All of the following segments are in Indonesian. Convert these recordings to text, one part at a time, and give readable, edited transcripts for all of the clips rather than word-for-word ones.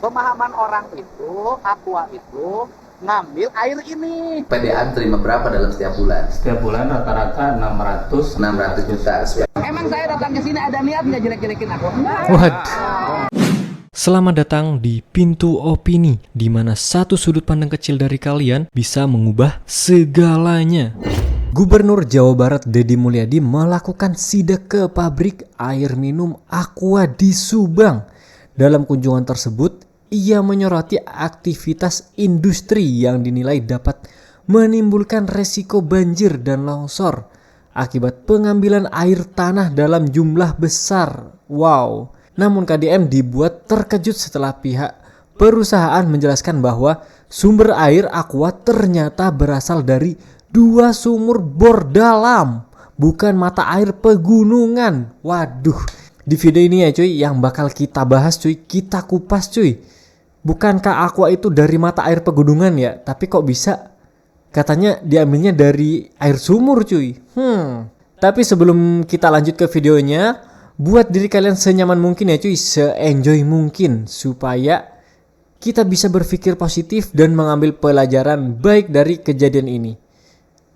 Pemahaman orang itu, Aqua itu ngambil air ini. PDAM terima berapa dalam setiap bulan? Setiap bulan rata-rata 600 juta. Emang saya datang ke sini ada niat nggak jelek-jelekin aku? Waduh. Selamat datang di Pintu Opini, di mana satu sudut pandang kecil dari kalian bisa mengubah segalanya. Gubernur Jawa Barat Deddy Mulyadi melakukan sidak ke pabrik air minum Aqua di Subang. Dalam kunjungan tersebut, ia menyoroti aktivitas industri yang dinilai dapat menimbulkan resiko banjir dan longsor akibat pengambilan air tanah dalam jumlah besar. Wow. Namun KDM dibuat terkejut setelah pihak perusahaan menjelaskan bahwa sumber air Aqua ternyata berasal dari 2 sumur bor dalam, bukan mata air pegunungan. Waduh. Di video ini ya cuy, yang bakal kita bahas cuy, kita kupas cuy. Bukankah Aqua itu dari mata air pegunungan ya? Tapi kok bisa? Katanya diambilnya dari air sumur cuy. Tapi sebelum kita lanjut ke videonya, buat diri kalian senyaman mungkin ya cuy, se-enjoy mungkin, supaya kita bisa berpikir positif dan mengambil pelajaran baik dari kejadian ini.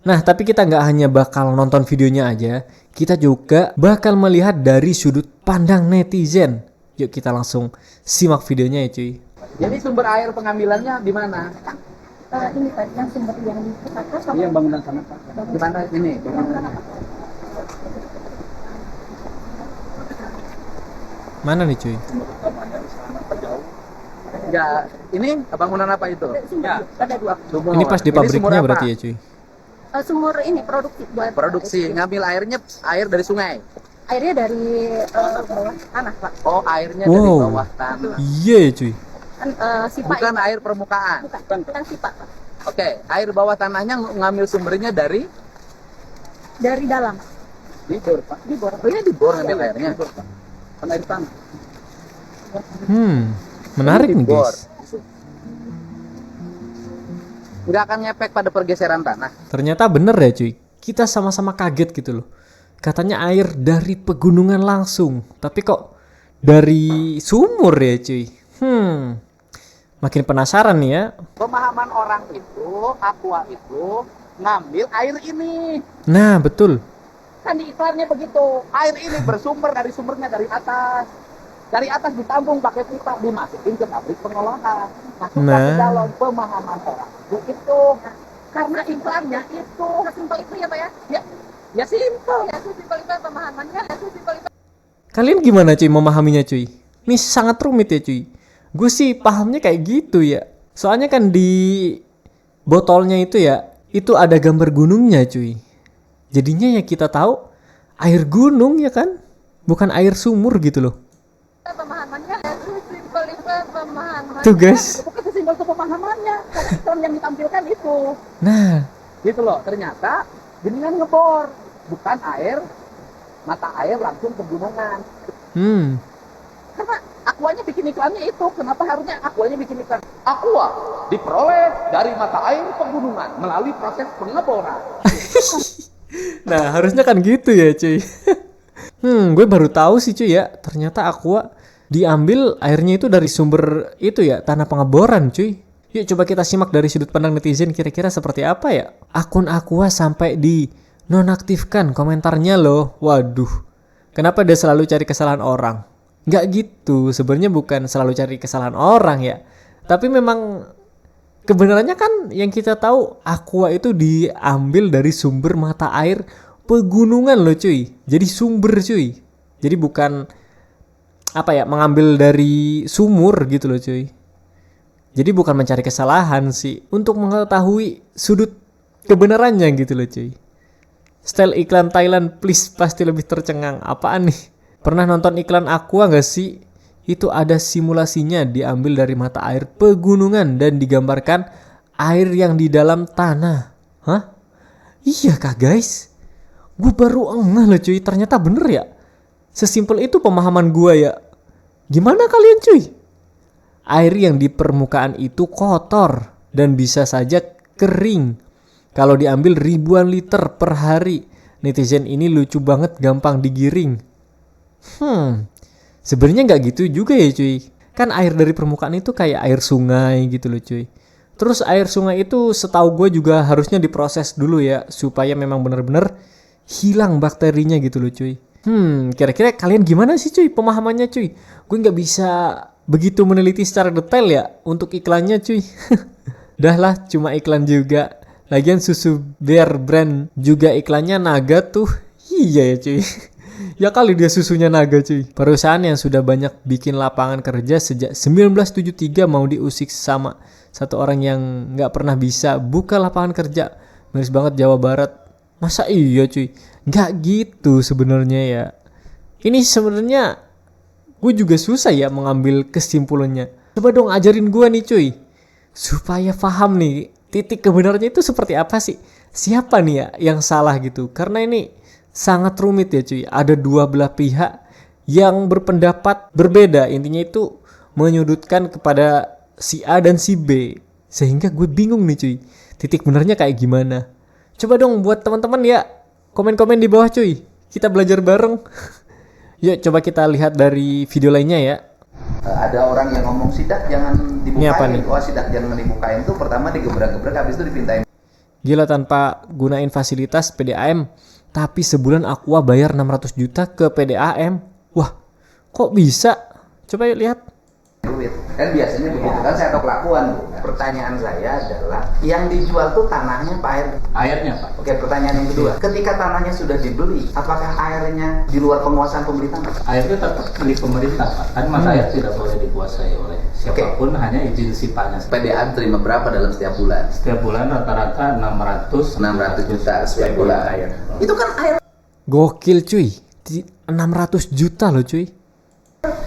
Nah, tapi kita nggak hanya bakal nonton videonya aja, kita juga bakal melihat dari sudut pandang netizen. Yuk kita langsung simak videonya ya cuy. Jadi sumber air pengambilannya di mana? Ini Pak, yang sumber yang di atas apa? Yang bangunan sana Pak. Di mana ini? Mana nih cuy? Ya, ini bangunan apa itu? Sumber, ada 2 Sumur. Ini pas di sumur pabriknya apa? berarti ya cuy? sumur ini produksi buat Produksi, ngambil airnya air dari sungai. airnya dari bawah tanah Pak. Oh, airnya dari Wow. bawah tanah. Iya ya cuy. Kan sipa Bukan itu. air permukaan. Bukan sipa Pak. Oke, air bawah tanahnya ngambil sumbernya dari Dari dalam. bor, Pak. Di bor. Oh, ini di bor ngambil airnya. Kan air tanah. Menarik Ini di nih bor. guys. Nggak akan ngepek pada pergeseran tanah. Ternyata bener ya cuy. Kita sama-sama kaget gitu loh. Katanya air dari pegunungan langsung, tapi kok dari sumur ya cuy. Makin penasaran nih ya. Pemahaman orang itu, Aqua itu ngambil air ini. Nah betul. Kan di iklannya begitu. Air ini bersumber dari sumbernya dari atas. Dari atas ditampung pakai pipa, dimasukin ke pabrik pengolahan. Masukkan ke Nah. dalam. Pemahaman orang itu. Karena iklannya itu. Simpel itu ya Pak ya? Ya simpel. Ya itu simpel itu pemahamannya. Itu simpel itu. Kalian gimana cuy memahaminya cuy? Ini sangat rumit ya cuy. Gue sih pahamnya kayak gitu ya. Soalnya kan di botolnya itu ya, itu ada gambar gunungnya cuy. Jadinya ya kita tahu air gunung ya kan, bukan air sumur gitu loh. Pemahamannya itu simpel itu pemahamannya. Tuh guys. Bukan sesimpel itu pemahamannya. Karena iklan yang ditampilkan itu. Nah, Gitu loh. Ternyata geningan ngebor. Bukan air, mata air langsung ke gunungan. Karena Aquanya bikin iklannya itu. Kenapa harusnya Aquanya bikin iklan? Aqua diperoleh dari mata air pegunungan melalui proses pengeboran. Nah harusnya kan gitu ya cuy. Gue baru tahu sih cuy ya. Ternyata Aqua diambil airnya itu dari sumber itu ya, tanah pengeboran cuy. Yuk coba kita simak dari sudut pandang netizen kira-kira seperti apa ya. Akun Aqua sampai di nonaktifkan komentarnya loh. Waduh. Kenapa dia selalu cari kesalahan orang? Nggak gitu. Sebenarnya bukan selalu cari kesalahan orang ya. Tapi memang kebenarannya kan yang kita tahu Aqua itu diambil dari sumber mata air pegunungan loh cuy. Jadi sumber cuy. Jadi bukan apa ya, mengambil dari sumur gitu loh cuy. Jadi bukan mencari kesalahan sih, untuk mengetahui sudut kebenarannya gitu loh cuy. Style iklan Thailand please pasti lebih tercengang. Apaan nih? Pernah nonton iklan Aqua gak sih? Itu ada simulasinya diambil dari mata air pegunungan dan digambarkan air yang di dalam tanah. Hah? Iya kah guys? Gue baru ngeh loh cuy, ternyata bener ya. Sesimpel itu pemahaman gue ya. Gimana kalian cuy? Air yang di permukaan itu kotor dan bisa saja kering kalau diambil ribuan liter per hari. Netizen ini lucu banget, gampang digiring. Sebenarnya nggak gitu juga ya cuy. Kan air dari permukaan itu kayak air sungai gitu loh cuy. Terus air sungai itu setahu gue juga harusnya diproses dulu ya, supaya memang bener-bener hilang bakterinya gitu loh cuy. Kira-kira kalian gimana sih cuy pemahamannya cuy? Gue nggak bisa begitu meneliti secara detail ya untuk iklannya cuy. Dah lah, cuma iklan juga. Lagian susu Bear Brand juga iklannya naga tuh. Iya ya cuy. Ya kali dia susunya naga cuy. Perusahaan yang sudah banyak bikin lapangan kerja sejak 1973 mau diusik sama satu orang yang nggak pernah bisa buka lapangan kerja. Miris banget Jawa Barat. Masa iya cuy? Nggak gitu sebenarnya ya. Ini sebenarnya gue juga susah ya mengambil kesimpulannya. Coba dong ajarin gue nih cuy, supaya paham nih titik kebenarannya itu seperti apa sih? Siapa nih ya yang salah gitu? Karena ini sangat rumit ya cuy. Ada dua belah pihak yang berpendapat berbeda. Intinya itu menyudutkan kepada si A dan si B. Sehingga gue bingung nih cuy, titik benernya kayak gimana. Coba dong buat teman-teman ya, komen-komen di bawah cuy. Kita belajar bareng. Yuk coba kita lihat dari video lainnya ya. Ada orang yang ngomong sidak jangan Ini apa nih? dibukain. Oh, sidak jangan dibukain tuh pertama digebrak-gebrak, habis itu dipintain. Gila, tanpa gunain fasilitas PDAM, tapi sebulan Aqua bayar 600 juta ke PDAM. Wah, kok bisa? Coba yuk lihat. Duit. Kan biasanya begitu kan, saya tahu kelakuan. Pertanyaan saya adalah yang dijual tuh tanahnya Pak air? Airnya Pak. Oke, pertanyaan yang kedua. Ketika tanahnya sudah dibeli, apakah airnya di luar penguasaan pemerintah? Airnya tetap milik pemerintah Pak. Kan mata air tidak boleh dikuasai oleh siapapun, hanya izin sipanya. PDAM terima berapa dalam setiap bulan? Setiap bulan rata-rata 600 juta setiap bulan. air. Itu kan air Gokil cuy, 600 juta loh cuy.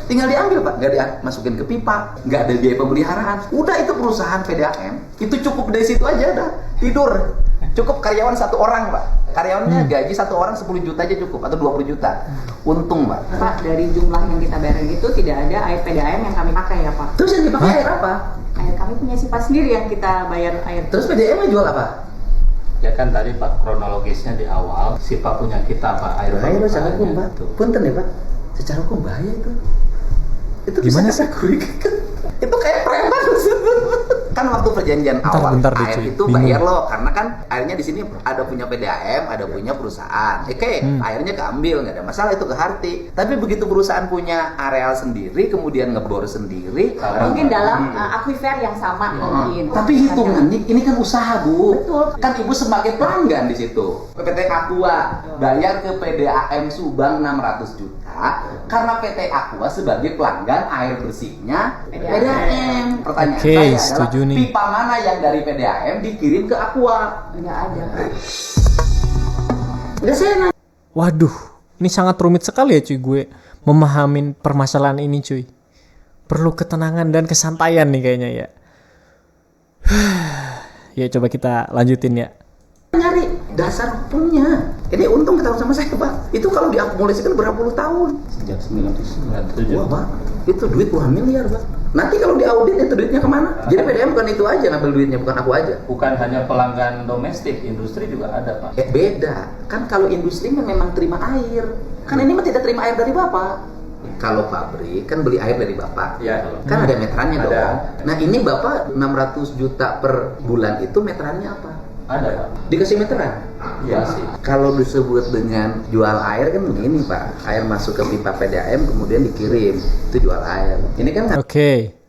tinggal diambil Pak, nggak dimasukin ke pipa, nggak ada biaya pemeliharaan. Udah itu perusahaan PDAM, itu cukup dari situ aja dah, tidur. Cukup karyawan satu orang Pak, karyawannya gaji satu orang 10 juta aja cukup, atau 20 juta. Untung Pak. Pak, dari jumlah yang kita bayar itu tidak ada air PDAM yang kami pakai ya Pak. Terus yang dipakai air apa? Air kami punya sifat sendiri yang kita bayar air. Terus PDAM jual apa? Ya kan tadi Pak, kronologisnya di awal Sipa punya kita Pak, air Bahaya loh secara hukum permukaannya Pak. itu. Punten ya Pak, secara hukum bahaya itu. Itu Gimana bisa kategori itu kayak preman. Kan waktu perjanjian awal Bentar deh, air cuy. itu Bingung. bayar loh, karena kan airnya di sini ada punya PDAM, ada punya perusahaan. Oke, airnya keambil, nggak ada masalah itu ke Harti. Tapi begitu perusahaan punya areal sendiri, kemudian ngebor sendiri, Mungkin dalam aquifer yang sama mungkin. tapi hitungannya ini kan usaha Bu. Betul. Kan Ibu sebagai pelanggan di situ. PT Aqua bayar ke PDAM Subang 600 juta karena PT Aqua sebagai pelanggan air bersihnya PDAM. Pertanyaan Oke, saya setuju adalah nih. pipa mana yang dari PDAM dikirim ke Aqua? Nggak ada. Enggak saya nanya. Waduh, ini sangat rumit sekali ya cuy gue memahamin permasalahan ini cuy. Perlu ketenangan dan kesantaian nih kayaknya ya. Ya coba kita lanjutin ya. Nyari dasar hukumnya. Ini untung ketahuan sama saya Pak. Itu kalau diakumulasikan berapa puluh tahun? Sejak 1997. Wah Pak, itu duit puluhan miliar Pak. Nanti kalau diaudit itu duitnya kemana? Jadi PDAM bukan itu aja ngambil duitnya, bukan aku aja. Bukan hanya pelanggan domestik, industri juga ada Pak. Beda. Kan kalau industri memang terima air. Kan ini mah tidak terima air dari Bapak. Kalau pabrik kan beli air dari Bapak. Ya. Kan ada meterannya Ada. dong. Nah ini Bapak 600 juta per bulan itu meterannya apa? Ada Pak. Dikasih meteran? Iya sih. Kalau disebut dengan jual air kan begini Pak. Air masuk ke pipa PDAM kemudian dikirim. Itu jual air. Ini kan Oke.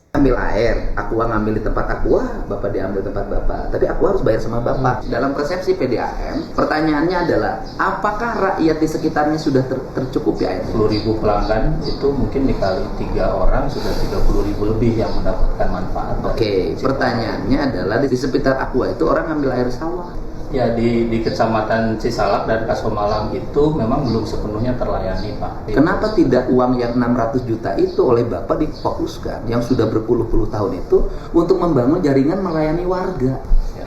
ambil air, Aqua ngambil di tempat Aqua, Bapak diambil tempat Bapak. Tapi Aqua harus bayar sama Bapak. Dalam persepsi PDAM, pertanyaannya adalah, apakah rakyat di sekitarnya sudah tercukupi airnya? 10.000 pelanggan itu mungkin dikali 3 orang sudah 30.000 lebih yang mendapatkan manfaat. Oke, pertanyaannya adalah di sekitar Aqua itu orang ngambil air sawah. Ya di Kecamatan Cisalak dan Kasomalang itu memang belum sepenuhnya terlayani Pak. Kenapa tidak uang yang 600 juta itu oleh Bapak difokuskan yang sudah berpuluh-puluh tahun itu untuk membangun jaringan melayani warga? Ya.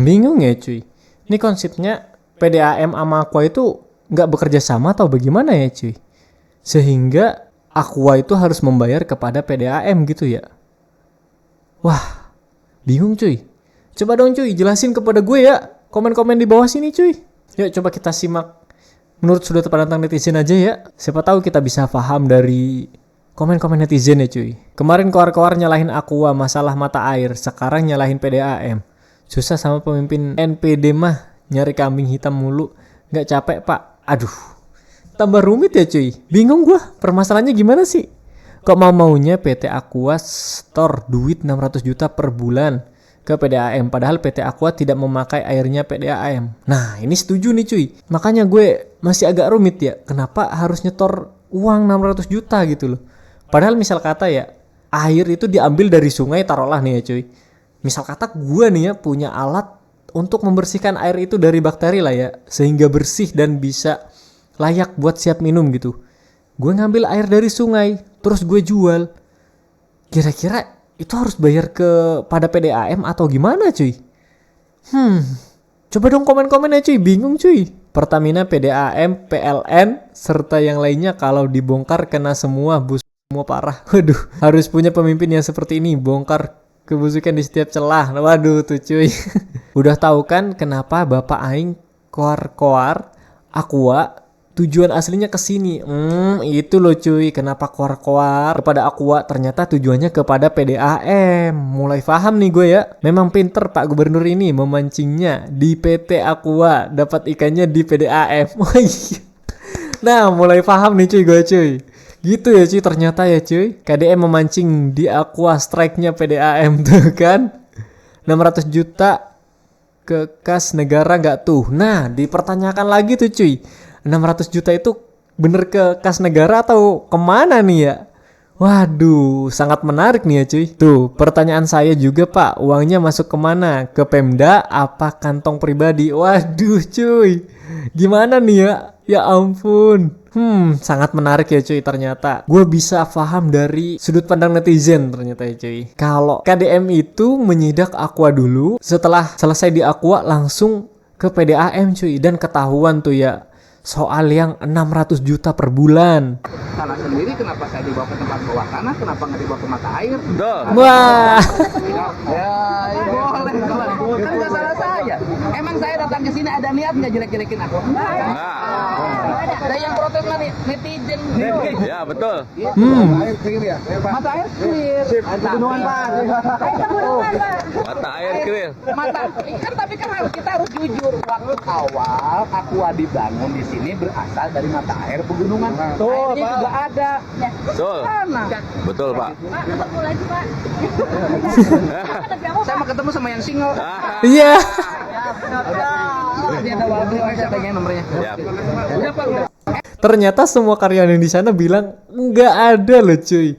Bingung ya cuy. Ini konsepnya PDAM sama Aqua itu nggak bekerja sama atau bagaimana ya cuy? Sehingga Aqua itu harus membayar kepada PDAM gitu ya. Wah, bingung cuy. Coba dong cuy, jelasin kepada gue ya. Komen-komen di bawah sini cuy. Yuk coba kita simak menurut sudut pandang netizen aja ya. Siapa tahu kita bisa paham dari komen-komen netizen ya cuy. Kemarin koar-koar nyalahin Aqua masalah mata air, sekarang nyalahin PDAM. Susah sama pemimpin NPD mah, nyari kambing hitam mulu. Nggak capek pak? Aduh, tambah rumit ya cuy. Bingung gua, permasalahannya gimana sih? Kok mau-maunya PT Aqua store duit 600 juta per bulan ke PDAM, padahal PT Aqua tidak memakai airnya PDAM. Nah ini setuju nih cuy. Makanya gue masih agak rumit ya, kenapa harus nyetor uang 600 juta gitu loh. Padahal misal kata ya, air itu diambil dari sungai, taruhlah nih ya cuy. Misal kata gue nih ya punya alat untuk membersihkan air itu dari bakteri lah ya, sehingga bersih dan bisa layak buat siap minum gitu. Gue ngambil air dari sungai, terus gue jual. Kira-kira itu harus bayar pada PDAM atau gimana cuy? Coba dong komen-komen ya cuy, bingung cuy. Pertamina, PDAM, PLN, serta yang lainnya kalau dibongkar kena semua, bus semua parah. Waduh, harus punya pemimpin yang seperti ini, bongkar kebusukan di setiap celah. Waduh tuh cuy. Udah tahu kan kenapa Bapak Aing koar-koar Aqua tujuan aslinya ke sini. Itu loh cuy, kenapa koar-koar kepada Aqua, ternyata tujuannya kepada PDAM. Mulai paham nih gue ya. Memang pinter Pak Gubernur ini memancingnya di PT Aqua, dapat ikannya di PDAM. Nah, mulai paham nih cuy gue cuy. Gitu ya cuy, ternyata ya cuy. KDM memancing di Aqua, strike-nya PDAM tuh kan. 600 juta ke kas negara nggak tuh? Nah, dipertanyakan lagi tuh cuy. 600 juta itu bener ke kas negara atau kemana nih ya? Waduh, sangat menarik nih ya cuy. Tuh, pertanyaan saya juga Pak, uangnya masuk kemana? Ke Pemda apa kantong pribadi? Waduh cuy, gimana nih ya? Ya ampun. Sangat menarik ya cuy ternyata. Gue bisa paham dari sudut pandang netizen ternyata ya cuy. Kalau KDM itu menyidak Aqua dulu, setelah selesai di Aqua langsung ke PDAM cuy. Dan ketahuan tuh ya, soal yang 600 juta per bulan. Tanah sendiri kenapa saya dibawa ke tempat bawah tanah, kenapa nggak dibawa ke mata air? Wah. Ya boleh. Kan nggak salah saya. Emang saya datang ke sini ada niat nggak jelek-jelekin aku? Ada yang protes lah netizen. Ya betul. Air clear ya? Mata air clear. Pegunungan Pak. Mata air clear. Tapi kan kita harus jujur. Waktu awal Aqua dibangun di sini berasal dari mata air pegunungan. Airnya juga ada. Betul. Mana? Betul Pak. Ketemu lagi Pak. Saya mau ketemu sama yang single. Iya. Dia ada waktu, saya tanya nomornya. Ya. Udah Pak. Ternyata semua karyawan di sana bilang nggak ada loh cuy.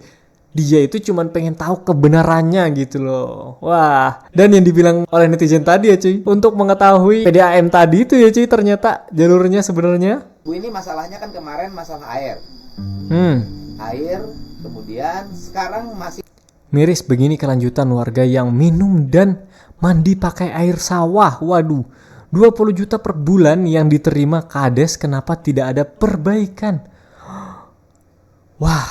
Dia itu cuman pengen tahu kebenarannya gitu loh. Wah, dan yang dibilang oleh netizen tadi ya cuy, untuk mengetahui PDAM tadi itu ya cuy, ternyata jalurnya sebenarnya. Bu, ini masalahnya kan kemarin masalah air. Air, kemudian sekarang masih Miris begini kelanjutan warga yang minum dan mandi pakai air sawah. Waduh, 20 juta per bulan yang diterima Kades, kenapa tidak ada perbaikan? Wah,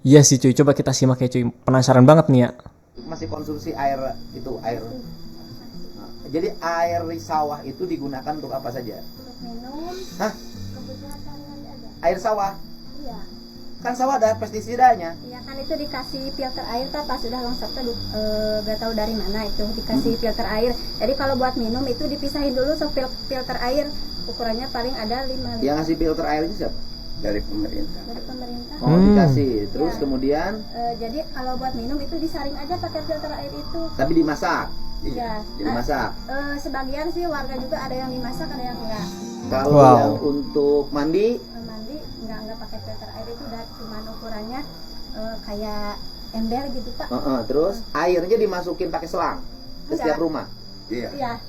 iya sih cuy, coba kita simak ya cuy, penasaran banget nih ya. masih konsumsi air itu air. Nah, jadi air di sawah itu digunakan untuk apa saja? Minum, Hah? kebutuhan sehari-hari ada. Air sawah? Iya. Kan sawah ada pestisidanya. Iya kan itu dikasih filter air kan pas sudah longsor tuh gak tahu dari mana itu dikasih filter air. Jadi kalau buat minum itu dipisahin dulu filter air, ukurannya paling ada 5 liter. Yang ngasih filter air itu siapa? Dari pemerintah. Dari pemerintah. Oh, dikasih. Terus Ya. kemudian Jadi kalau buat minum itu disaring aja pakai filter air itu. tapi dimasak. Iya. Dimasak. Sebagian sih warga juga ada yang dimasak, ada yang enggak. Kalau Wow. yang untuk mandi Mandi enggak pakai filter air itu udah cuman ukurannya kayak ember gitu Pak. terus airnya dimasukin pakai selang ke setiap Enggak. rumah. Iya.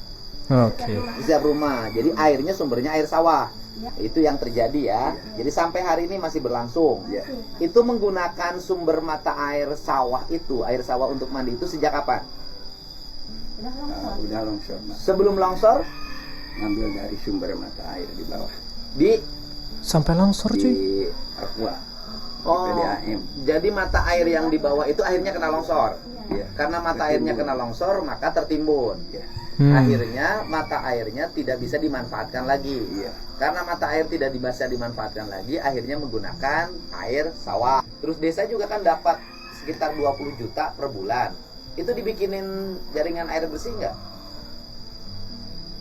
Oke. Di setiap rumah. Jadi airnya sumbernya air sawah. Ya. Itu yang terjadi ya. Jadi sampai hari ini masih berlangsung. Itu menggunakan sumber mata air sawah itu, air sawah untuk mandi itu sejak kapan? Udah longsor. Udah longsor, Mas. Sebelum longsor Ngambil dari sumber mata air di bawah. di Sampai longsor cuy. Di Aqua. Oh, PDAM. jadi mata air yang di bawah itu akhirnya kena longsor. Iya. Karena mata airnya kena longsor, maka tertimbun. Akhirnya mata airnya tidak bisa dimanfaatkan lagi. Iya. Karena mata air tidak bisa dimanfaatkan lagi, akhirnya menggunakan air sawah. Terus desa juga kan dapat sekitar 20 juta per bulan. Itu dibikinin jaringan air bersih nggak?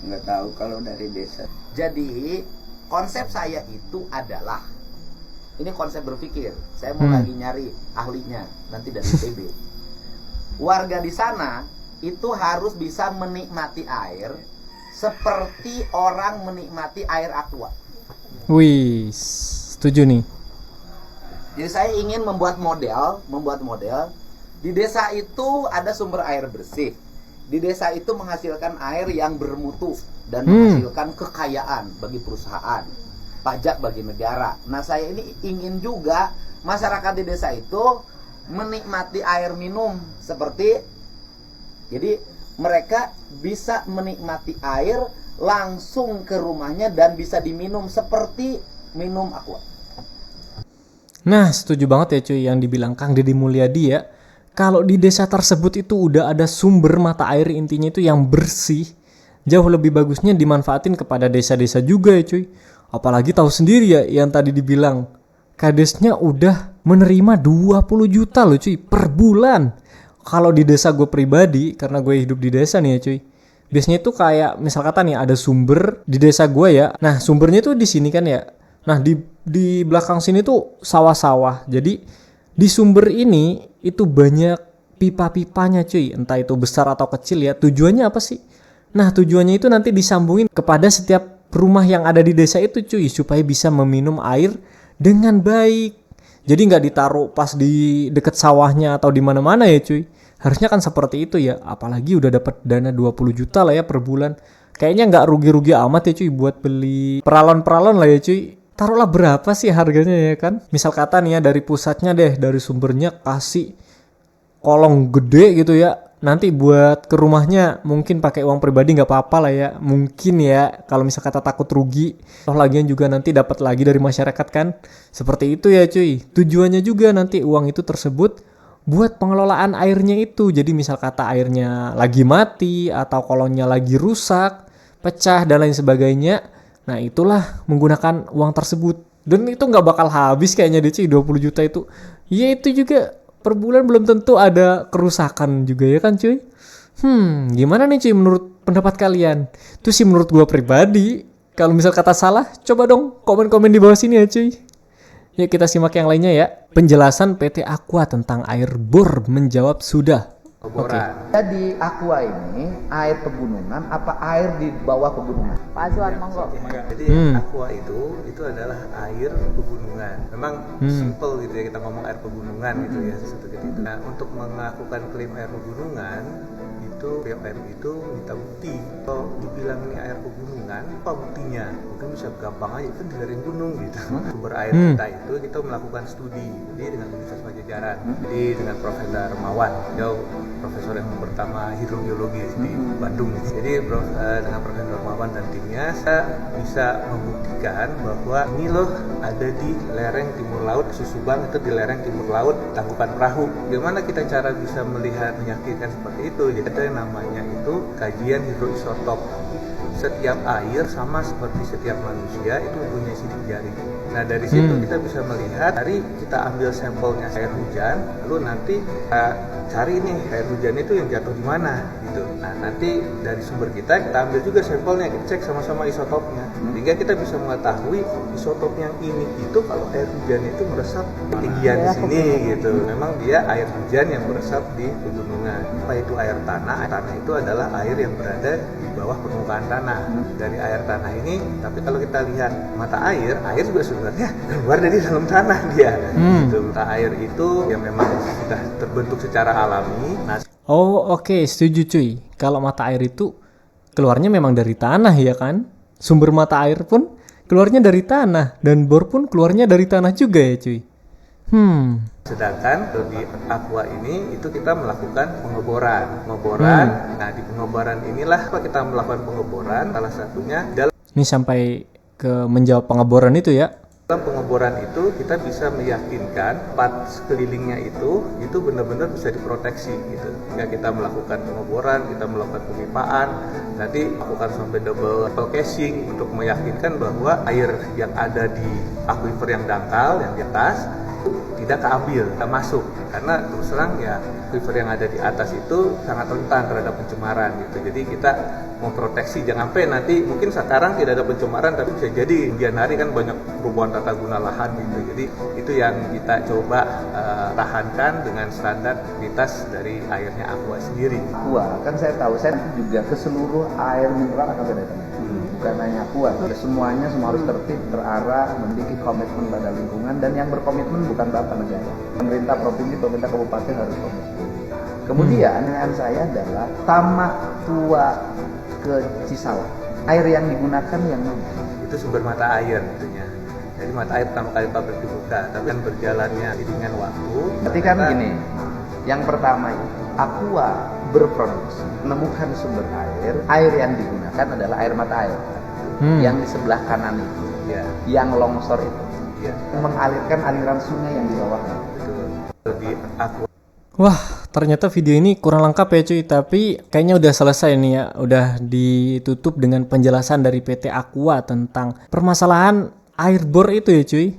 Nggak tahu kalau dari desa. Jadi konsep saya itu adalah, ini konsep berpikir. Saya mau lagi nyari ahlinya nanti dari ITB. Warga di sana itu harus bisa menikmati air seperti orang menikmati air aqua. Wih, setuju nih. Jadi saya ingin membuat model di desa itu ada sumber air bersih. Di desa itu menghasilkan air yang bermutu dan menghasilkan kekayaan bagi perusahaan, pajak bagi negara. Nah, saya ini ingin juga masyarakat di desa itu menikmati air minum seperti, jadi mereka bisa menikmati air langsung ke rumahnya dan bisa diminum seperti minum aqua. Nah, setuju banget ya cuy yang dibilang Kang Deddy Mulyadi ya. Kalau di desa tersebut itu udah ada sumber mata air intinya itu yang bersih, jauh lebih bagusnya dimanfaatin kepada desa-desa juga ya cuy. Apalagi tahu sendiri ya yang tadi dibilang, kadesnya udah menerima 20 juta loh cuy per bulan. Kalau di desa gue pribadi, karena gue hidup di desa nih ya cuy, biasanya itu kayak misal kata nih ada sumber di desa gue ya. Nah sumbernya tuh di sini kan ya. Nah di belakang sini tuh sawah-sawah. Jadi di sumber ini itu banyak pipa-pipanya cuy. Entah itu besar atau kecil ya. Tujuannya apa sih? Nah tujuannya itu nanti disambungin kepada setiap rumah yang ada di desa itu cuy. Supaya bisa meminum air dengan baik. Jadi nggak ditaruh pas di deket sawahnya atau di mana-mana ya cuy. Harusnya kan seperti itu ya. Apalagi udah dapat dana 20 juta lah ya per bulan. Kayaknya nggak rugi-rugi amat ya cuy buat beli peralon-peralon lah ya cuy. Taruhlah berapa sih harganya ya kan? Misal kata nih ya dari pusatnya deh, dari sumbernya kasih kolong gede gitu ya. Nanti buat ke rumahnya mungkin pakai uang pribadi nggak apa-apa lah ya. Mungkin ya kalau misal kata takut rugi. Toh lagian juga nanti dapat lagi dari masyarakat kan. Seperti itu ya cuy. Tujuannya juga nanti uang itu tersebut buat pengelolaan airnya itu. Jadi misal kata airnya lagi mati atau kolongnya lagi rusak, pecah dan lain sebagainya. Nah itulah menggunakan uang tersebut. Dan itu nggak bakal habis kayaknya deh cuy 20 juta itu. Ya itu juga per bulan belum tentu ada kerusakan juga ya kan cuy. Gimana nih cuy menurut pendapat kalian? Itu sih menurut gua pribadi. Kalau misal kata salah, coba dong komen-komen di bawah sini ya cuy. Yuk kita simak yang lainnya ya. Penjelasan PT Aqua tentang air bor menjawab sudah. Oke. Jadi aqua ini air pegunungan apa air di bawah pegunungan? Pak Azwan, monggo. Jadi aqua itu adalah air pegunungan. Memang simple gitu ya kita ngomong air pegunungan gitu ya sesuatu gitu. Nah untuk melakukan klaim air pegunungan itu BPOM itu minta bukti. Kalau dibilang ini air pegunungan, apa buktinya? Mungkin bisa gampang aja kan di lereng gunung gitu. Sumber air kita itu kita melakukan studi jadi dengan Universitas Pajajaran, jadi dengan Profesor Mawan, jauh profesor yang pertama hidrogeologi di Bandung. Jadi dengan Profesor Mawan dan timnya saya bisa membuktikan bahwa ini loh ada di lereng timur laut Susuban, itu di lereng timur laut Tangkuban Perahu. Gimana kita cara bisa melihat meyakinkan seperti itu? Jadi ada yang namanya itu kajian hidroisotop. Setiap air sama seperti setiap manusia itu mempunyai sidik jari. Nah dari situ kita bisa melihat, dari kita ambil sampelnya air hujan, lalu nanti cari nih air hujan itu yang jatuh di mana gitu. Nah nanti dari sumber kita ambil juga sampelnya, kita cek sama-sama isotopnya, sehingga kita bisa mengetahui isotop yang ini itu kalau air hujan itu meresap ketinggian di sini gitu. Memang dia air hujan yang meresap di pegunungan. Apa itu air tanah? Air tanah itu adalah air yang berada di bawah permukaan tanah. Dari air tanah ini, tapi kalau kita lihat mata air juga sebenarnya keluar dari dalam tanah dia. Gitu. Mata air itu yang memang sudah terbentuk secara alami. Nah, oke, setuju cuy. Kalau mata air itu keluarnya memang dari tanah ya kan? Sumber mata air pun keluarnya dari tanah dan bor pun keluarnya dari tanah juga ya cuy. Sedangkan di aqua ini itu kita melakukan pengeboran. Nah di pengeboran inilah kita melakukan pengeboran salah satunya dalam. Ini sampai ke menjawab pengeboran itu ya. Dalam pengeboran itu kita bisa meyakinkan tempat sekelilingnya itu benar-benar bisa diproteksi gitu. Jika kita melakukan pengeboran, kita melakukan pemipaan, nanti lakukan sampai double casing untuk meyakinkan bahwa air yang ada di aquifer yang dangkal, yang di atas tidak keambil, tidak masuk. Karena terus terang ya aquifer yang ada di atas itu sangat rentan terhadap pencemaran gitu. Jadi kita memproteksi jangan sampai nanti mungkin sekarang tidak ada pencemaran tapi bisa jadi kemudian hari kan banyak perubahan tata guna lahan gitu. Jadi itu yang kita coba tahankan dengan standar kualitas dari airnya Aqua sendiri. Aqua kan saya tahu saya juga ke seluruh air mineral akan saya datang. Bukan hanya Aqua, semuanya semua harus tertib, terarah, memiliki komitmen pada lingkungan, dan yang berkomitmen bukan Bapak negara, pemerintah provinsi, pemerintah kabupaten harus komitmen. Kemudian yang saya adalah tamak Tua ke Cisalah, air yang digunakan yang mana? Itu sumber mata air tentunya. Jadi mata air pertama kali pabrik dibuka, tapi kan berjalannya dengan waktu. Berarti kan gini, yang pertama Aqua berproduksi, menemukan sumber air yang digunakan adalah air mata air. Yang di sebelah kanan itu, yang longsor itu, mengalirkan aliran sungai yang di bawahnya. Di Aqua. Wah, ternyata video ini kurang lengkap ya cuy, tapi kayaknya udah selesai nih ya, udah ditutup dengan penjelasan dari PT Aqua tentang permasalahan air bor itu ya cuy.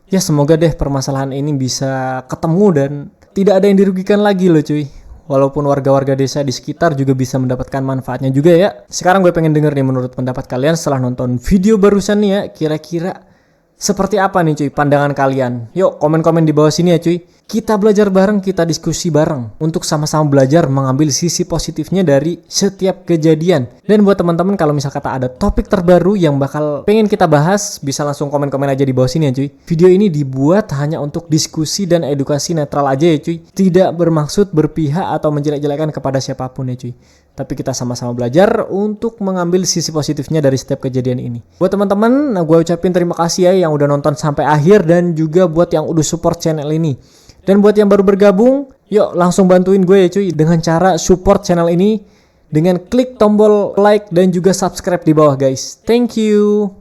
Ya semoga deh permasalahan ini bisa ketemu dan tidak ada yang dirugikan lagi loh cuy. Walaupun warga-warga desa di sekitar juga bisa mendapatkan manfaatnya juga ya. Sekarang gue pengen denger nih menurut pendapat kalian setelah nonton video barusan nih ya, kira-kira seperti apa nih cuy pandangan kalian? Yuk komen-komen di bawah sini ya cuy. Kita belajar bareng, kita diskusi bareng untuk sama-sama belajar mengambil sisi positifnya dari setiap kejadian. Dan buat teman-teman kalau misal kata ada topik terbaru yang bakal pengen kita bahas, bisa langsung komen-komen aja di bawah sini ya cuy. Video ini dibuat hanya untuk diskusi dan edukasi netral aja ya cuy. Tidak bermaksud berpihak atau menjelek-jelekan kepada siapapun ya cuy. Tapi kita sama-sama belajar untuk mengambil sisi positifnya dari setiap kejadian ini. Buat teman-teman, gue ucapin terima kasih ya yang udah nonton sampai akhir dan juga buat yang udah support channel ini. Dan buat yang baru bergabung, yuk langsung bantuin gue ya cuy dengan cara support channel ini dengan klik tombol like dan juga subscribe di bawah guys. Thank you.